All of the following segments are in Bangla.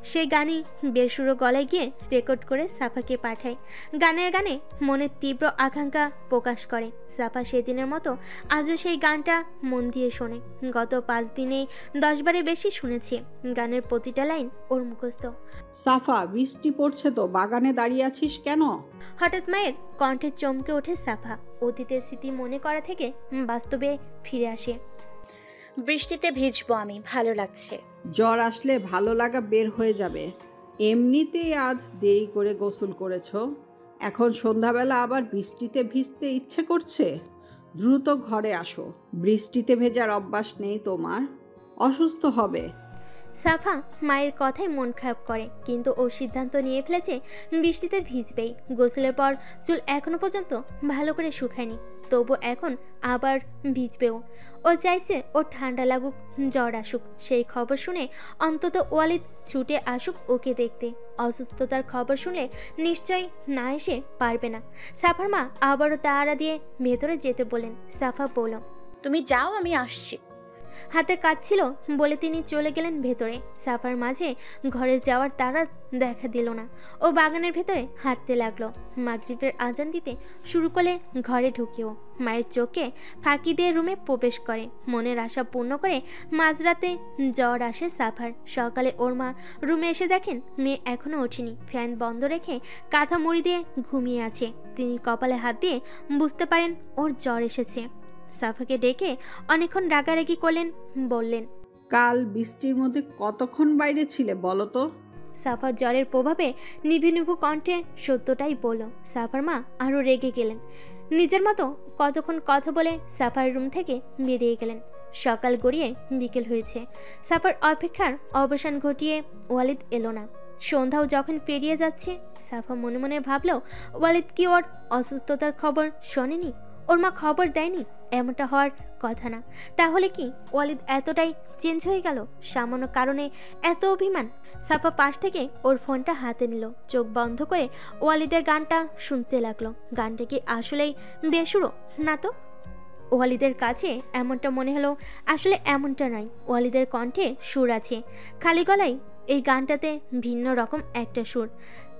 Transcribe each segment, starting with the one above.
সেই গানই বেসুরো গলায় গিয়ে রেকর্ড করে সাফাকে পাঠায়। গানের গানে মনের তীব্র আকাঙ্ক্ষা প্রকাশ করে সাফা। সেদিনের মতো আজও সেই গানটা মন দিয়ে শোনে। গত 5 দিনে 10 বারের বেশি শুনেছে। গানের প্রতিটা লাইন ওর মুখস্থ। সাফা, বৃষ্টি পড়ছে তো, বাগানে দাঁড়িয়ে আছিস কেন? হঠাৎ মায়ের কণ্ঠে চমকে ওঠে সাফা। অতীতের স্মৃতি মনে করা থেকে বাস্তবে ফিরে আসে। বৃষ্টিতে ভিজবো আমি, ভালো লাগছে। জ্বর আসলে ভালো লাগা বের হয়ে যাবে। এমনিতেই আজ দেরি করে গোসল করেছ, এখন সন্ধ্যাবেলা আবার বৃষ্টিতে ভিজতে ইচ্ছে করছে? দ্রুত ঘরে আসো, বৃষ্টিতে ভেজার অভ্যাস নেই তোমার, অসুস্থ হবে। সাফা মায়ের কথায় মন খারাপ করে, কিন্তু ও সিদ্ধান্ত নিয়ে ফেলেছে বৃষ্টিতে ভিজবেই। গোসলের পর চুল এখনো পর্যন্ত ভালো করে শুকায়নি, তবু এখন আবার ভিজবেও। ও চাইছে ও ঠান্ডা লাগুক, জ্বর আসুক, সেই খবর শুনে অন্তত ওয়ালিদ ছুটে আসুক ওকে দেখতে। অসুস্থতার খবর শুনলে নিশ্চয়ই না এসে পারবে না। সাফার মা আবারও তাড়া দিয়ে ভেতরে যেতে বলেন। সাফা বলল, তুমি যাও, আমি আসছি। হাতে কাজ ছিল বলে তিনি চলে গেলেন ভেতরে। সাফার মাঝে ঘরে যাওয়ার তারা দেখা দিল না। ও বাগানের ভেতরে হাঁটতে লাগলো। মাগরিবের আজান দিতে শুরু করলে ঘরে ঢুকেও মায়ের চোখে ফাঁকি দিয়ে রুমে প্রবেশ করে। মনের আশা পূর্ণ করে মাঝরাতে জ্বর আসে সাফার। সকালে ওর মা রুমে এসে দেখেন মেয়ে এখনো ওঠেনি, ফ্যান বন্ধ রেখে কাঁথা মুড়ি দিয়ে ঘুমিয়ে আছে। তিনি কপালে হাত দিয়ে বুঝতে পারেন ওর জ্বর এসেছে। সাফাকে ডেকে অনেকক্ষণ রাগারাগি করলেন, বললেন, কাল বৃষ্টির মধ্যে কতক্ষণ বাইরে ছিলে বলো তো? সাফার জ্বরের প্রভাবে নিভু নিভু কণ্ঠে সত্যটাই বলল। সাফার মা আরও রেগে গেলেন। নিজের মতো কতক্ষণ কথা বলে সাফার রুম থেকে বেরিয়ে গেলেন। সকাল গড়িয়ে বিকেল হয়েছে। সাফার অপেক্ষার অবসান ঘটিয়ে ওয়ালিদ এলো না। সন্ধ্যাও যখন পেরিয়ে যাচ্ছে, সাফা মনে মনে ভাবল, ওয়ালিদ কি ওর অসুস্থতার খবর শোনেনি? ওর মা খবর দেয়নি? এমনটা হওয়ার কথা না। তাহলে কি ওয়ালিদ এতটাই চেঞ্জ হয়ে গেল? সামান্য কারণে এত অভিমান? সাফা পাশ থেকে ওর ফোনটা হাতে নিল, চোখ বন্ধ করে ওয়ালিদের গানটা শুনতে লাগলো। গানটা কি আসলেই বেসুরো? না তো। ওয়ালিদের কাছে এমনটা মনে হলো, আসলে এমনটা নয়। ওয়ালিদের কণ্ঠে সুর আছে, খালি গলায় এই গানটাতে ভিন্ন রকম একটা সুর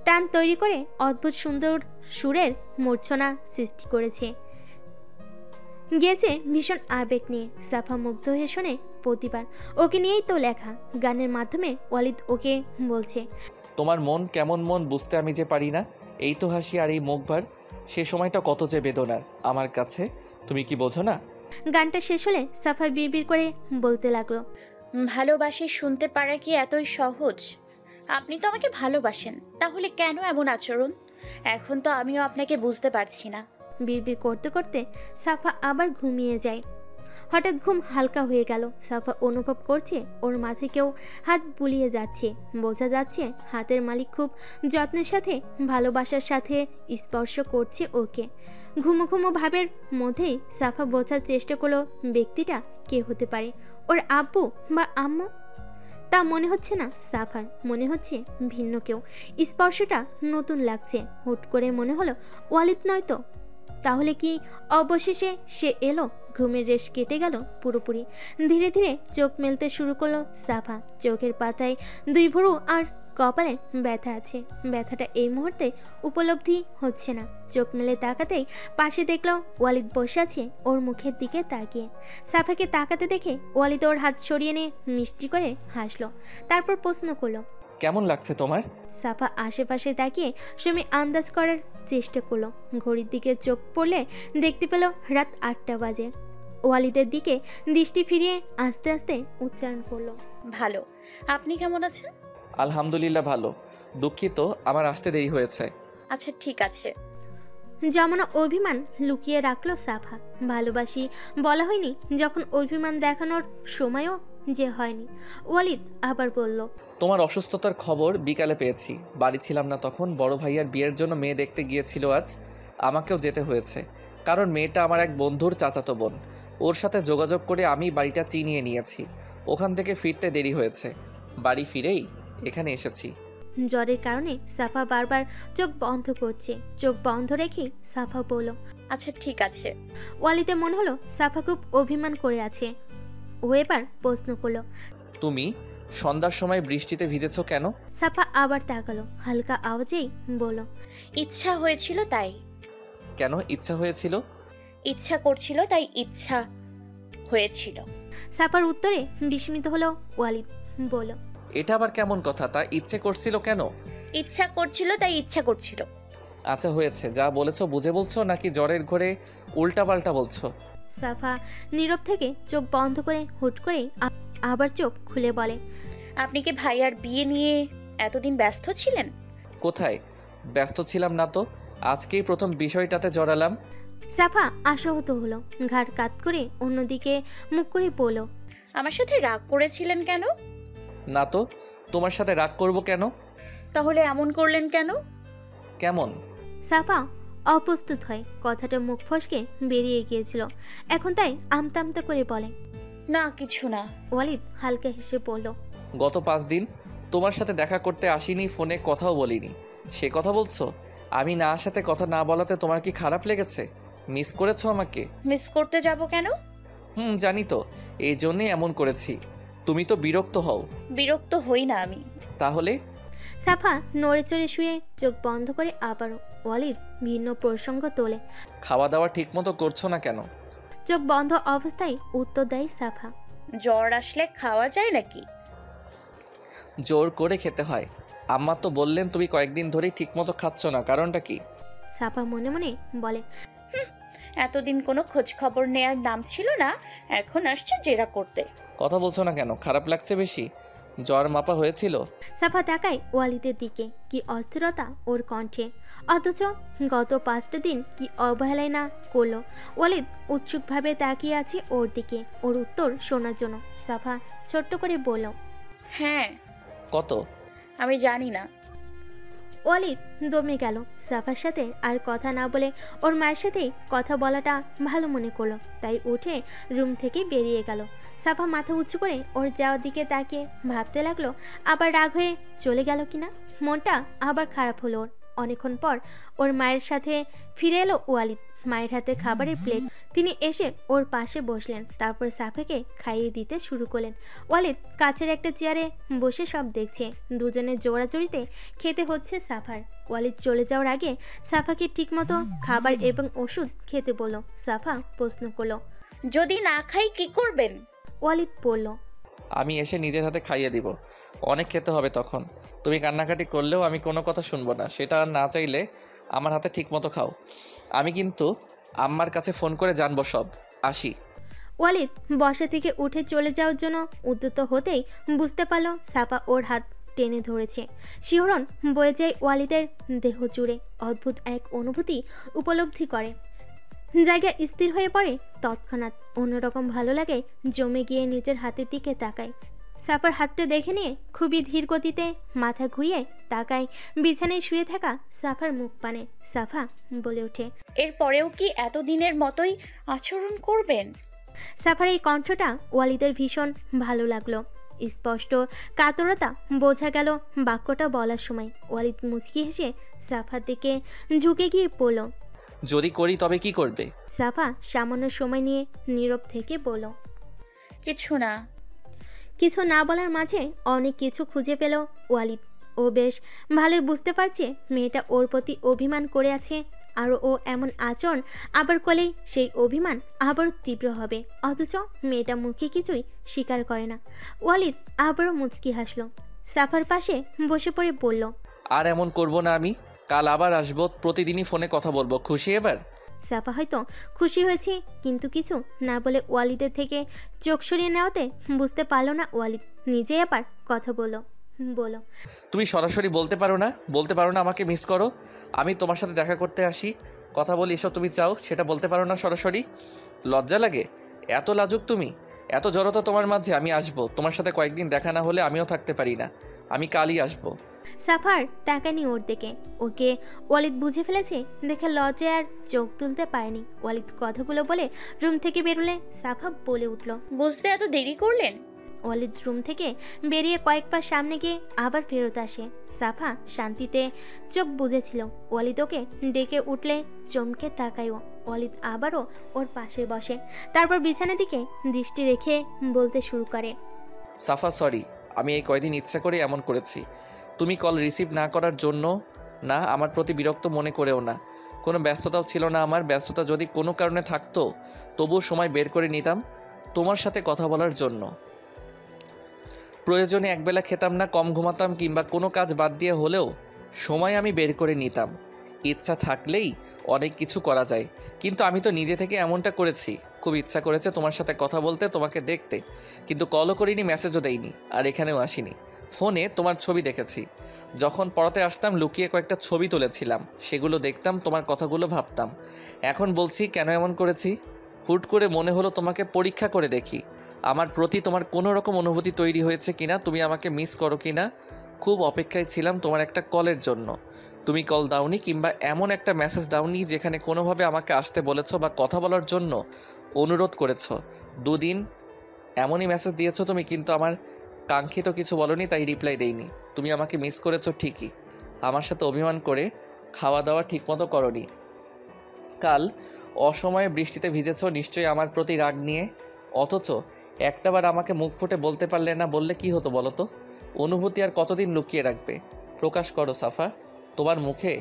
টান তৈরি করে অদ্ভুত সুন্দর সুরের মূর্ছনা সৃষ্টি করেছে। গেছে ভীষণ আবেগ নিয়ে। সাফা মুগ্ধ হয়ে শোনে প্রতিবার। ওকে নিয়েই তো লেখা। গানের মাধ্যমে ওয়ালিদ ওকে বলছে, তোমার মন কেমন মন বুঝতে আমি যে পারি না। এই তো হাসি আর এই মুখ ভার, সে সময়টা কত যে বেদনার আমার কাছে, তুমি কি বোঝো না? গানটা শেষ হলে সাফা বিড়বিড় করে বলতে লাগলো, ভালোবাসি শুনতে পারা কি এতই সহজ? আপনি তো আমাকে ভালোবাসেন, তাহলে কেন এমন আচরণ? এখন তো আমিও আপনাকে বুঝতে পারছি না। বিড়বিড় করতে করতে সাফা আবার ঘুমিয়ে যায়। হঠাৎ ঘুম হালকা হয়ে গেল। সাফা অনুভব করছে ওর মাথায় কেউ হাত বুলিয়ে যাচ্ছে। বোঝা যাচ্ছে হাতের মালিক খুব যত্নের সাথে, ভালোবাসার সাথে স্পর্শ করছে ওকে। ঘুমো ঘুমো ভাবের মধ্যেই সাফা বোঝার চেষ্টা করলো ব্যক্তিটা কে হতে পারে। ওর আব্বু বা আম্মু? তা মনে হচ্ছে না সাফার, মনে হচ্ছে ভিন্ন কেউ। স্পর্শটা নতুন লাগছে। হুট করে মনে হলো ওয়ালিদ নয় তো। তাহলে কি অবশেষে সে এলো? ঘুমের রেশ কেটে গেল পুরোপুরি। ধীরে ধীরে চোখ মেলতে শুরু করলো সাফা। চোখের পাতায় 2 ভুরু আর কপালে ব্যথা আছে। ব্যথাটা এই মুহূর্তে উপলব্ধি হচ্ছে না। চোখ মেলে তাকাতেই পাশে দেখলো ওয়ালিদ বসে আছে ওর মুখের দিকে তাকিয়ে। সাফাকে তাকাতে দেখে ওয়ালিদ ওর হাত সরিয়ে নিয়ে মিষ্টি করে হাসলো। তারপর প্রশ্ন করলো, কেমন লাগছে তোমার? সাফা আশেপাশে তাকিয়ে সময় আন্দাজ করার চেষ্টা করলো। ঘড়ির দিকে চোখ পড়লে দেখতে পেল রাত 8টা বাজে। ওয়ালিদের দিকে দৃষ্টি ফিরিয়ে আস্তে আস্তে উচ্চারণ করলো, ভালো। আপনি কেমন আছেন? আলহামদুলিল্লাহ ভালো। দুঃখিত আমার আসতে দেরি হয়েছে। আচ্ছা ঠিক আছে। যেমন অভিমান লুকিয়ে রাখলো সাফা। ভালোবাসি বলা হয়নি যখন অভিমান দেখানোর সময়ও যে হয়নি। ওয়ালিদ আবার বলল, তোমার অসুস্থতার খবর বিকালে পেয়েছি। বাড়ি ছিলাম না তখন। বড় ভাইয়ার বিয়ের জন্য মেয়ে দেখতে গিয়েছিল আজ। আমাকেও যেতে হয়েছে, কারণ মেয়েটা আমার এক বন্ধুর চাচাতো বোন। ওর সাথে যোগাযোগ করে আমি বাড়িটা চিনিয়ে নিয়েছি। ওখান থেকে ফিরতে দেরি হয়েছে। বাড়ি ফিরেই এখানে এসেছি। জ্বরের কারণে সাফা বারবার চোখ বন্ধ করছে। চোখ বন্ধ রেখে সাফা বলল, আচ্ছা ঠিক আছে। ওয়ালিদের মনে হলো সাফা খুব অভিমান করে আছে। ও এবার প্রশ্ন করলো, তুমি সন্ধ্যার সময় বৃষ্টিতে ভিজেছো কেন? সাফা আবার তাকালো, হালকা আওয়াজেই বলল, ইচ্ছা হয়েছিল তাই। কেন ইচ্ছা হয়েছিল? ইচ্ছা করছিল তাই ইচ্ছা হয়েছিল। সাফার উত্তরে বিস্মিত হলো ওয়ালিদ, বলল, এটা আবার কেমন কথা? তা ইচ্ছে করছিল কেন? ইচ্ছা করছিল তাই ইচ্ছা করছিল। আচ্ছা হয়েছে, যা বলেছো বুঝে বলছো নাকি জ্বরের ঘরে উল্টাপাল্টা বলছো? সাফা নীরব থেকে চোখ বন্ধ করে হুট করে আবার চোখ খুলে বলে, আপনি কি ভাইয়ার বিয়ে নিয়ে এতদিন ব্যস্ত ছিলেন? কোথায় ব্যস্ত ছিলাম না তো, আজকেই প্রথম বিষয়টাতে জড়ালাম। সাফা আশাহত হলো, ঘাড় কাত করে অন্যদিকে মুখ করে বলল, আমার সাথে রাগ করেছিলেন কেন? না তো, তোমার সাথে রাগ করব কেন? তাহলে এমন করলেন কেন? কেমন? সাফা অপ্রস্তুত হয়, কথাটা মুখ ফসকে বেরিয়ে গিয়েছিল, এখন তাই আমতা আমতা করে বলে, না কিছু না। ওয়ালিদ হালকা হেসে বলল, গত 5 দিন তোমার সাথে দেখা করতে আসিনি, ফোনে কথাও বলিনি, সে কথা বলছো? আমি না আসাতে, কথা না বলাতে তোমার কি খারাপ লেগেছে? মিস করেছো আমাকে? মিস করতে যাব কেন? জানি তো, এই জন্যই এমন করেছি। তুমি তো বিরক্ত হও। বিরক্ত হই না আমি। তাহলে? সাফা নড়ে চড়ে শুয়ে চোখ বন্ধ করে আবারও ওয়ালিদ ভিন্ন প্রসঙ্গ তোলে, খাওয়া দাওয়া ঠিক মতো করছো না কেন? চোখ বন্ধ অবস্থায় উত্তর দেয় সাফা, জ্বর আসলে খাওয়া যায় নাকি? জোর করে খেতে হয়। আম্মা তো বললেন তুমি কয়েকদিন ধরেই ঠিক মতো খাচ্ছ না, কারণটা কি? সাফা মনে মনে বলে, এতদিন কোনো খোঁজ খবর নেয়ার নাম ছিল না, এখন আসছে জেরা করতে। কথা বলছো না কেন? খারাপ লাগছে বেশি? জ্বর মাপা হয়েছিল? সাফা তাকায় ওয়ালিদের দিকে, কি অস্থিরতা ওর কণ্ঠে, অথচ গত 5টা দিন কি অবহেলায় না করলো। ওয়ালিদ উৎসুকভাবে তাকিয়ে আছে ওর দিকে, ওর উত্তর শোনার জন্য। সাফা ছোট্ট করে বলল, হ্যাঁ। কত? আমি জানি না। ওয়ালিদ দমে গেল, সাফার সাথে আর কথা না বলে ওর মায়ের সাথেই কথা বলাটা ভালো মনে করলো, তাই উঠে রুম থেকে বেরিয়ে গেল। সাফা মাথা উঁচু করে ওর যাওয়ার দিকে তাকিয়ে ভাবতে লাগলো, আবার রাগ হয়ে চলে গেল কিনা। মনটা আবার খারাপ হলো ওর। অনেকক্ষণ পর ওর মায়ের সাথে ফিরে এলো ওয়ালিদ, মায়ের হাতে খাবারের প্লেট। তিনি এসে ওর পাশে বসলেন, তারপর সাফাকে খাইয়ে দিতে শুরু করলেন। ওয়ালিদ কাছের একটা চেয়ারে বসে সব দেখছে, দুজনের জোড়াজড়িতে খেতে হচ্ছে সাফার। ওয়ালিদ চলে যাওয়ার আগে সাফাকে ঠিকমতো খাবার এবং ওষুধ খেতে বলল। সাফা প্রশ্ন করলো, যদি না খাই কি করবেন? ওয়ালিদ বলল, আমি এসে নিজের হাতে খাইয়ে দিব। অনেক খেতে হবে তখন। তুমি কান্নাকাটি করলেও আমি কোনো কথা শুনবো না, সেটা না চাইলে আমার হাতে ঠিক মতো খাও। আমি কিন্তু আম্মার কাছে ফোন করে জানবো সব। আসি। ওয়ালিদ বসা থেকে উঠে চলে যাওয়ার জন্য উদ্যত হতেই বুঝতে পারল সাফা ওর হাত টেনে ধরেছে। শিহরণ বয়ে যায় ওয়ালিদের দেহ জুড়ে, অদ্ভুত এক অনুভূতি উপলব্ধি করে, জায়গা স্থির হয়ে পড়ে তৎক্ষণাৎ। অন্যরকম ভালো লাগে জমে গিয়ে নিজের হাতের দিকে তাকায়। সাফার হাতটা দেখে নিয়ে খুবই ধীর গতিতে মাথা ঘুরিয়ে তাকায় বিছানায় শুয়ে থাকা সাফার মুখ পানে। সাফা বলে ওঠে, এরপরেও কি এতদিনের মতোই আচরণ করবেন? সাফার এই কণ্ঠটা ওয়ালিদের ভীষণ ভালো লাগলো, স্পষ্ট কাতরতা বোঝা গেল বাক্যটা বলার সময়। ওয়ালিদ মুচকি হেসে সাফার দিকে ঝুঁকে গিয়ে বলল, যদি করি তবে কি করবে? সাফা সামান্য সময় নিয়ে নীরব থেকে বলল, কিছু না। কিছু না বলার মাঝে অনেক কিছু খুঁজে পেল ওয়ালিদ। ও বেশ ভালোই বুঝতে পারছে মেয়েটা ওর প্রতি অভিমান করে আছে, আর ও এমন আচরণ আবার করলেই সেই অভিমান আবারও তীব্র হবে, অথচ মেয়েটা মুখে কিছুই স্বীকার করে না। ওয়ালিদ আবারও মুচকি হাসলো, সাফার পাশে বসে পড়ে বলল, আর এমন করব না আমি। কাল আবার আসবো, প্রতিদিনই ফোনে কথা বলবো। খুশি এবার? সাফা হয়তো খুশি হয়েছে, কিন্তু কিছু না বলে ওয়ালিদের থেকে চোখ সরিয়ে নেওয়াতে বুঝতে পারলো না ওয়ালিদ নিজেই আবার কথা বলো। তুমি সরাসরি বলতে পারো না? বলতে পারো না আমাকে মিস করো? আমি তোমার সাথে দেখা করতে আসি, কথা বলি, এসব তুমি চাও, সেটা বলতে পারো না সরাসরি? লজ্জা লাগে? এত লাজুক তুমি? এত জড়তা তোমার মাঝে? আমি আসবো, তোমার সাথে কয়েকদিন দেখা না হলে আমিও থাকতে পারি না। আমি কালই আসবো। সাফার তাকানি ওর দিকে, ওকে ওয়ালিদ বুঝে ফেলেছে দেখে লজ্জায় আর চোখ তুলতে পারেনি। ওয়ালিদ কথাগুলো বলে রুম থেকে বেরোলে সাফা বলে উঠল, বুঝতে এত দেরি করলেন? ওয়ালিদ রুম থেকে বেরিয়ে কয়েক পা সামনে গিয়ে আবার ফেরত আসে। সাফা শান্তিতে চোখ বুজেছিল, ওয়ালিদ ওকে ডেকে উঠলে চমকে তাকায়। ওয়ালিদ আবারও ওর পাশে বসে, তারপর বিছানার দিকে দৃষ্টি রেখে বলতে শুরু করে, সাফা সরি, আমি এই কয়দিন ইচ্ছা করে এমন করেছি। তুমি কল রিসিভ না করার জন্য না, আমার প্রতি বিরক্ত মনে করেও না। কোনো ব্যস্ততাও ছিল না আমার। ব্যস্ততা যদি কোনো কারণে থাকতো তবুও সময় বের করে নিতাম তোমার সাথে কথা বলার জন্য। প্রয়োজনে একবেলা খেতাম না, কম ঘুমাতাম, কিংবা কোনো কাজ বাদ দিয়ে হলেও সময় আমি বের করে নিতাম। ইচ্ছা থাকলেই অনেক কিছু করা যায়, কিন্তু আমি তো নিজে থেকে এমনটা করেছি। খুব ইচ্ছা করেছে তোমার সাথে কথা বলতে, তোমাকে দেখতে, কিন্তু কলও করিনি, মেসেজও দেইনি, আর এখানেও আসিনি। ফোনে তোমার ছবি দেখেছি। যখন পড়াতে আসতাম লুকিয়ে কয়েকটা ছবি তুলেছিলাম, সেগুলো দেখতাম, তোমার কথাগুলো ভাবতাম। এখন বলছি কেন এমন করেছি। হুট করে মনে হলো তোমাকে পরীক্ষা করে দেখি আমার প্রতি তোমার কোনো রকম অনুভূতি তৈরি হয়েছে কিনা, তুমি আমাকে মিস করো কিনা। খুব অপেক্ষায় ছিলাম তোমার একটা কলের জন্য। তুমি কল দাওনি, কিংবা এমন একটা মেসেজ দাওনি যেখানে কোনোভাবে আমাকে আসতে বলেছো বা কথা বলার জন্য অনুরোধ করেছো। দুদিন এমনই মেসেজ দিয়েছো তুমি, কিন্তু আমার কাঙ্ক্ষিত কিছু বলনি, তাই রিপ্লাই দেইনি। তুমি আমাকে মিস করেছো ঠিকই, আমার সাথে অভিমান করে খাওয়া দাওয়া ঠিকমতো করনি। কাল অসময়ে বৃষ্টিতে ভিজেছো, নিশ্চয়ই আমার প্রতি রাগ নিয়ে। অথচ একটাবার আমাকে মুখ ফুটে বলতে পারলে না। বললে কি হতো বলো তো? অনুভূতি আর কতদিন লুকিয়ে রাখবে? প্রকাশ করো সাফা। তোমার মুখে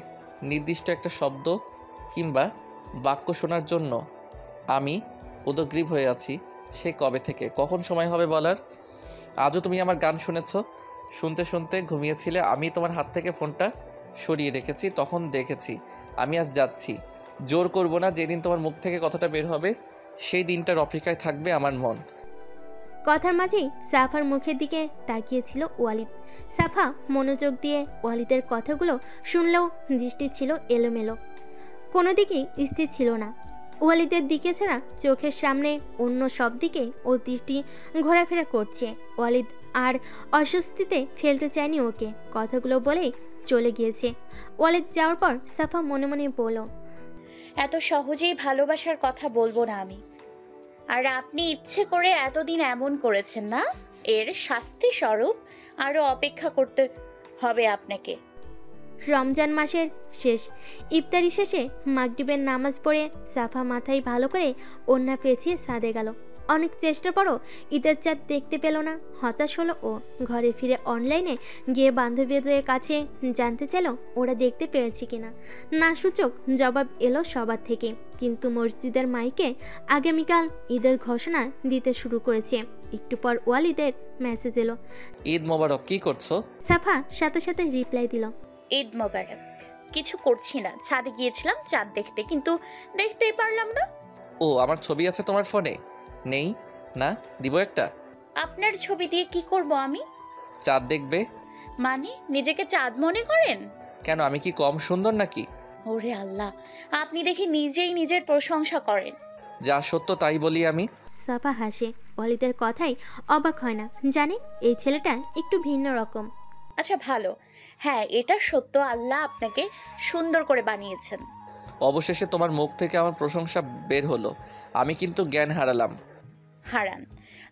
নির্দিষ্ট একটা শব্দ কিংবা বাক্য শোনার জন্য আমি উদগ্রীব হয়ে আছি সে কবে থেকে। কখন সময় হবে বলার? আজও তুমি আমার গান শুনতে শুনতে ঘুমিয়েছিলে। আমি তোমার হাত থেকে ফোনটা সরিয়ে রেখেছি, তখন দেখেছি। আমি আজ যাচ্ছি। জোর করব না, যেদিন তোমার মুখ থেকে কথাটা বের হবে সেই দিনটার অপেক্ষায় থাকবে আমার মন। কথার মাঝেই সাফার মুখের দিকে তাকিয়েছিল ওয়ালিদ। সাফা মনোযোগ দিয়ে ওয়ালিদের কথাগুলো শুনলেও দৃষ্টি ছিল এলোমেলো, কোনো দিকেই স্থির ছিল না। ওয়ালিদের দিকে ছাড়া চোখের সামনে অন্য সব দিকে ও দৃষ্টি ঘোরাফেরা করছে। ওয়ালিদ আর অস্বস্তিতে ফেলতে চায়নি ওকে, কথাগুলো বলেই চলে গিয়েছে। ওয়ালিদ যাওয়ার পর সাফা মনে মনে বলল, এত সহজেই ভালোবাসার কথা বলবো না আমি। আর আপনি ইচ্ছে করে এতদিন এমন করেছেন না, এর শাস্তি স্বরূপ আরও অপেক্ষা করতে হবে আপনাকে। রমজান মাসের শেষ ইফতারি শেষে মাগরিবের নামাজ পড়ে সাফা মাথায় ভালো করে ওড়না পেঁচিয়ে ছাদে গেল। অনেক চেষ্টার পরও ঈদের চাঁদ দেখতে পেল না। হতাশ হলো ও। ঘরে ফিরে অনলাইনে গিয়ে বান্ধবীদের কাছে জানতে চাইল ওরা দেখতে পেরেছে কিনা। না সূচক জবাব এলো সবার থেকে, কিন্তু মসজিদের মাইকে আগামীকাল ঈদের ঘোষণা দিতে শুরু করেছে। একটু পর ওয়ালিদের মেসেজ এলো, ঈদ মোবারক। কি করছো? সাফা সাথে সাথে রিপ্লাই দিল, ঈদ মোবারক। কিছু করছি না, ছাদে গিয়েছিলাম চাঁদ দেখতে, কিন্তু দেখতেই পারলাম না। ও, আমার ছবি আছে তোমার ফোনে? নেই না, দিব একটা। আপনার ছবি দিয়ে কি করব আমি? চাঁদ দেখবে মানে নিজেকে চাঁদ মনে করেন? কেন, আমি কি কম সুন্দর নাকি? ওরে আল্লাহ, আপনি দেখি নিজেই নিজের প্রশংসা করেন। যা সত্য তাই বলি আমি। সাফা হাসে। ওয়ালিদের কথাই অবাক হয় না, জানে এই ছেলেটা একটু ভিন্ন রকম। আচ্ছা ভালো, হ্যাঁ এটা সত্য, আল্লাহ আপনাকে সুন্দর করে বানিয়েছেন। অবশেষে তোমার মুখ থেকে আমার প্রশংসা বের হলো। আমি কিন্তু জ্ঞান হারালাম। হারান,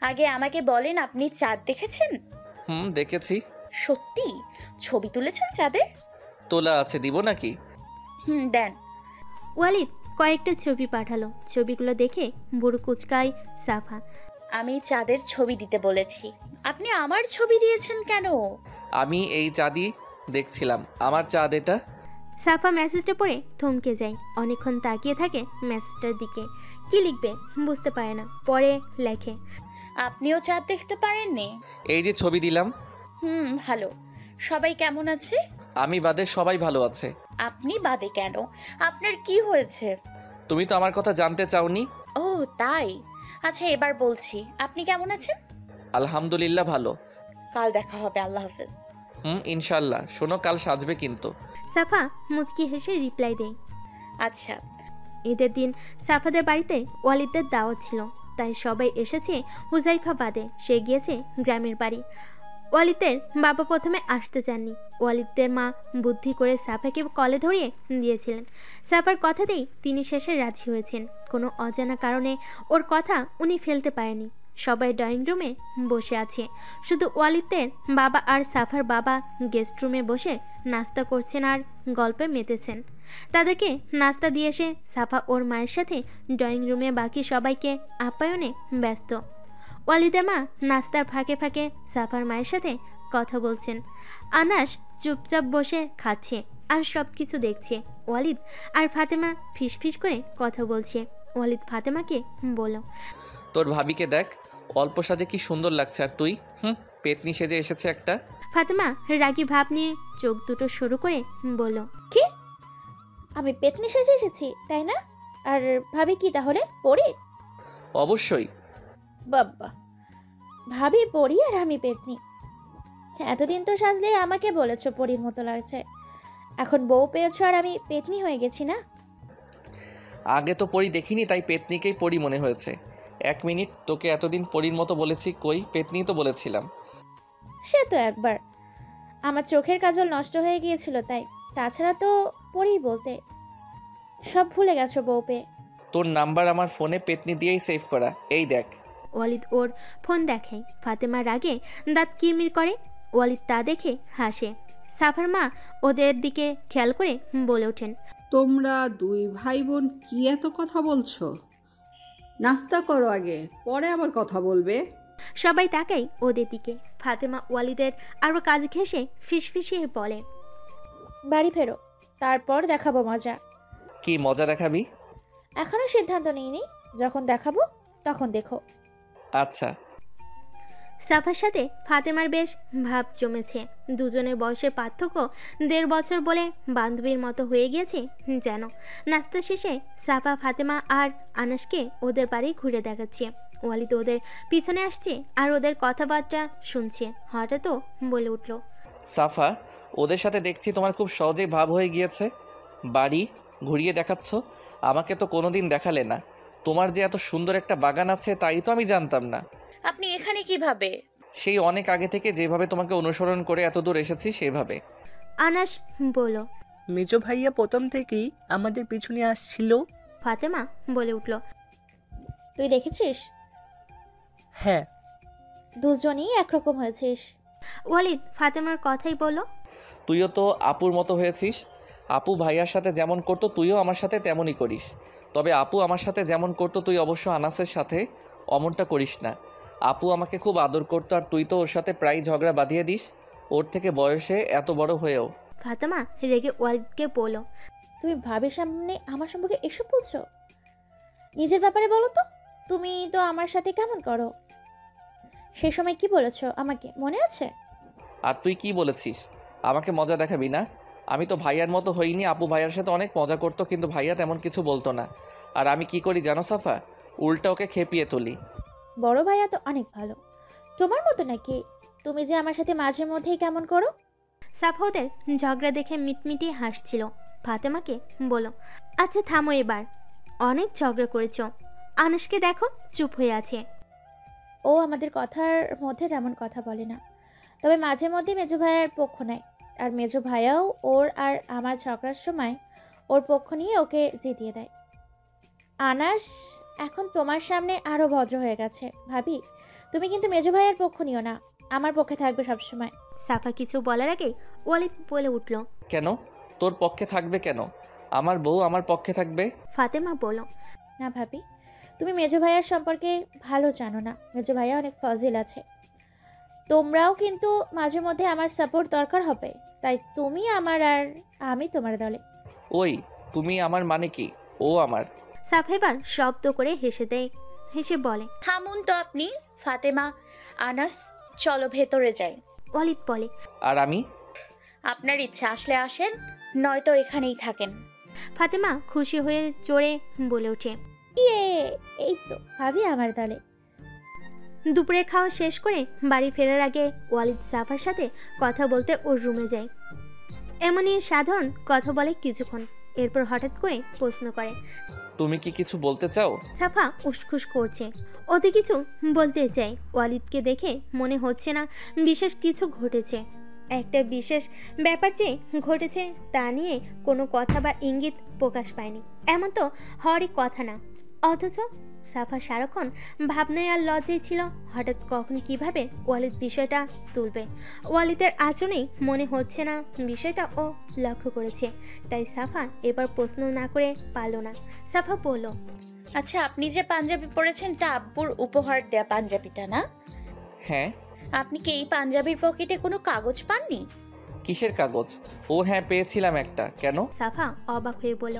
আগে আমাকে বলেন আপনি চাঁদ দেখেছেন? দেখেছি। সত্যি? ছবি তুলেছেন চাঁদের? তোলা আছে, দিব নাকি? দেন। ওয়ালিদ কয়েকটা ছবি পাঠালো। ছবিগুলো দেখে বুড়ো কুচকায় সাফা। আমি চাঁদের ছবি দিতে বলেছি, আপনি আমার ছবি দিয়েছেন কেন? আমি এই চাঁদই দেখছিলাম। আমার চাঁদ এটা। সাফা মেসেজটা পড়ে থমকে যায়। অনেকক্ষণ তাকিয়ে থাকে মেসেজটার দিকে। কি লিখবে বুঝতে পারে না। পরে লেখে, আপনিও চাঁদ দেখতে পারেননি? এই যে ছবি দিলাম। ভালো। সবাই কেমন আছে? আমি বাদে সবাই ভালো আছে। আপনি বাদে কেন? আপনার কি হয়েছে? তুমি তো আমার কথা জানতে চাওনি। ও তাই? আচ্ছা এবার বলছি, আপনি কেমন আছেন? আলহামদুলিল্লাহ ভালো। কাল দেখা হবে, আল্লাহ হাফেজ। ইনশাল্লাহ। শোনো, কাল সাজবে কিন্তু। সাফা মুচকি হেসে রিপ্লাই দেয়, আচ্ছা। ঈদের দিন সাফাদের বাড়িতে ওয়ালিদের দাওয়াত ছিল, তাই সবাই এসেছে হুজাইফা বাদে। সে গিয়েছে গ্রামের বাড়ি। ওয়ালিদের বাবা প্রথমে আসতে চাননি। ওয়ালিদের মা বুদ্ধি করে সাফাকে কলে ধরিয়ে দিয়েছিলেন। সাফার কথাতেই তিনি শেষে রাজি হয়েছেন। কোনো অজানা কারণে ওর কথা উনি ফেলতে পারেনি। সবাই ড্রয়িং রুমে বসে আছে। শুধু ওয়ালিদের বাবা আর সাফার বাবা গেস্ট রুমে বসে নাস্তা করছেন আর গল্পে মেতেছেন। তাদেরকে নাস্তা দিয়ে এসে সাফা ওর মায়ের সাথে ড্রয়িং রুমে বাকি সবাইকে আপ্যায়নে ব্যস্ত। ওয়ালিদের মা নাস্তার ফাঁকে ফাঁকে সাফার মায়ের সাথে কথা বলছেন। আনাস চুপচাপ বসে খাচ্ছে আর সব কিছু দেখছে। ওয়ালিদ আর ফাতেমা ফিসফিস করে কথা বলছে। ওয়ালিদ ফাতেমাকে বলল, তোর ভাবিকে দেখ, অল্প সাজে কি সুন্দর লাগছে, আর তুই পেতনি সেজে এসেছে একটা। ফাতেমা রাগী ভাব নিয়ে চোখ দুটো শুরু করে বলল, কি? আমি পেতনি সেজে এসেছি তাই না? আর ভাবি কি তাহলে পড়ি? অবশ্যই। বাব্বা, ভাবি পড়ি আর আমি পেতনি। এতদিন তো সাজলে আমাকে বলেছো পরীর মতো লাগছে, এখন বউ পেয়েছো আর আমি পেতনি হয়ে গেছি না? আগে তো পরি দেখিনি, তাই পেতনিকেই পরি মনে হয়েছে। 1 মিনিট, তোকে এতদিন পরির মতো বলেছি, কই পেতনি তো বলেছিলাম। সে তো একবার আমার চোখের কাজল নষ্ট হয়ে গিয়েছিল তাই, তাছাড়া তো পরেই বলতে। সব ভুলে গেছো বউ পেয়ে। তোর নাম্বার আমার ফোনে পেতনি দিয়েই সেভ করা, এই দেখ। ওয়ালিদ ওর ফোন দেখায়। ফাতেমার রাগে দাঁত কিরমির করে। ওয়ালিদ তা দেখে হাসে। সাফার মা ওদের দিকে খেয়াল করে বলে ওঠেন, তোমরা 2 ভাই বোন কি এত কথা বলছো? নাস্তা করো আগে, পরে আবার কথা বলবে। সবাই তাকাই ওদের দিকে। ফাতেমা ওয়ালিদের আরও কাজ ঘেঁষে ফিসফিসিয়ে বলে, বাড়ি ফেরো, তারপর দেখাবো মজা। কি মজা দেখাবি? এখনো সিদ্ধান্ত নিইনি, যখন দেখাবো তখন দেখো। আচ্ছা। সাফার সাথে ফাতেমার বেশ ভাব জমেছে। দুজনের বয়সের পার্থক্য 1.5 বছর বলে বান্ধবীর মতো হয়ে গিয়েছে যেন। নাস্তা শেষে সাফা ফাতেমা আর আনাসকে ওদের বাড়ি ঘুরে দেখাচ্ছে। ওয়ালিদ ওদের পিছনে আসছে আর ওদের কথাবার্তা শুনছে। হঠাৎও বলে উঠল, সাফা, ওদের সাথে দেখছি তোমার খুব সহজেই ভাব হয়ে গিয়েছে। বাড়ি ঘুরিয়ে দেখাচ্ছ, আমাকে তো কোনোদিন দেখালে না। তোমার যে এত সুন্দর একটা বাগান আছে তাই তো আমি জানতাম না। আপনি এখানে কিভাবে? সেই অনেক আগে থেকে যেভাবে তোমাকে অনুসরণ করে এত দূর এসেছি সেভাবে। আনাস বলল, মেজো ভাইয়া প্রথম থেকেই আমাদের পিছনে আসছিল। ফাতেমা বলে উঠল, তুই দেখেছিস? হ্যাঁ। দুজনই একরকম হয়েছিস। ওয়ালিদ ফাতেমার কথাই বলল, তুইও তো আপুর মতো হয়েছিস। আপু ভাইয়ার সাথে যেমন করতো তুইও আমার সাথে তেমনই করিস। তবে আপু আমার সাথে যেমন করতো তুই অবশ্য আনাসের সাথে অমনটা করিস না। আপু আমাকে খুব আদর করতো আর তুই তো ওর সাথে প্রায় ঝগড়া বাঁধিয়ে দিস, ওর থেকে বয়সে এত বড় হয়েও। ফাতেমা রেগে ওয়ালিদকে বলল, তুমি ভাবির সামনে আমার সম্পর্কে এসব বলছো? নিজের ব্যাপারে বলো তো, তুমি তো আমার সাথে কেমন করো? সে সময় কি বলেছো আমাকে মনে আছে? আর তুই কি বলেছিস? আমাকে মজা দেখাবি না? আমি তো ভাইয়ার মতো হইনি। আপু ভাইয়ার সাথে অনেক মজা করতো, কিন্তু ভাইয়া তেমন কিছু বলতো না। আর আমি কি করি জানো সাফা? উল্টা ওকে খেপিয়ে তুলি। বড় ভাইয়া তো অনেক ভালো, তোমার মতো নাকি? তুমি যে আমার সাথে মাঝে মধ্যেই কেমন করো। সাফা ওদের ঝগড়া দেখে মিটমিটিয়ে হাসছিল। ফাতেমাকে বলল, আচ্ছা থামো এবার, অনেক ঝগড়া করেছ। আনাসকে দেখো চুপ হয়ে আছে। ও আমাদের কথার মধ্যে তেমন কথা বলে না, তবে মাঝে মধ্যে মেজো ভাইয়ার পক্ষ নেয়। আর মেজো ভাইয়াও ওর আর আমার ঝগড়ার সময় ওর পক্ষ নিয়ে ওকে জিতিয়ে দেয়। আনাস এখন তোমার সামনে আরও ভদ্র হয়ে গেছে। ভাবি, তুমি কিন্তু মেজো ভাইয়ার পক্ষ নিও না, আমার পক্ষে থাকবে সবসময়। সাফা কিছু বলার আগে ওয়ালিদ বলে উঠল, কেন? তোর পক্ষে থাকবে কেন? আমার বউ আমার পক্ষে থাকবে। ফাতেমা বলল, না ভাবি, তুমি মেজো ভাইয়ার সম্পর্কে ভালো জানো না। মেজো ভাইয়া অনেক ফজিল আছে। তোমরাও কিন্তু মাঝে মধ্যে আমার সাপোর্ট দরকার হবে, তাই তুমি আমার আর আমি তোমার দলে। ওই তুমি আমার মানে কি? ও আমার। সাফা এবার শব্দ করে হেসে দেয়। হেসে বলে, থামুন তো আপনি। ফাতেমা, আনাস, চলো ভেতরে যাই। ওয়ালিদ বলে, আর আমি? আপনার ইচ্ছা আসলে আসেন, নয়তো এখানেই থাকেন। ফাতেমা খুশি হয়ে জোরে বলে ওঠে, ইয়ে, এই তো ভাবি আমার দলে। দুপুরে খাওয়া শেষ করে বাড়ি ফেরার আগে ওয়ালিদ সাফার সাথে কথা বলতে ওর রুমে যায়। এমনই সাধারণ কথা বলে কিছুক্ষণ, এরপর হঠাৎ করে প্রশ্ন করে, তুমি কি কিছু বলতে চাও? সাফা উসখুস করছে, ওতে কিছু বলতে চাই। ওয়ালিদকে দেখে মনে হচ্ছে না বিশেষ কিছু ঘটেছে। একটা বিশেষ ব্যাপার যে ঘটেছে তা নিয়ে কোনো কথা বা ইঙ্গিত প্রকাশ পায়নি, এমন তো হওয়ারই কথা না। অথচ সাফা সারাক্ষণ ভাবনায় আর লজ্জায় ছিল। হঠাৎ কখন কিভাবে ওয়ালিদ বিষয়টা তুলবে, ওয়ালিদের আচরণেই মনে হচ্ছে না বিষয়টা ও লক্ষ্য করেছে। তাই সাফা এবার প্রশ্ন না করে পারল না। সাফা বলল, আচ্ছা, আপনি যে পাঞ্জাবি পরেছেন এটা আব্বুর উপহার দেয়া পাঞ্জাবিটা না? হ্যাঁ। আপনি কি এই পাঞ্জাবির পকেটে কোনো কাগজ পাননি? কিসের কাগজ? ও হ্যাঁ, পেয়েছিলাম একটা। কেন? সাফা অবাক হয়ে বলল,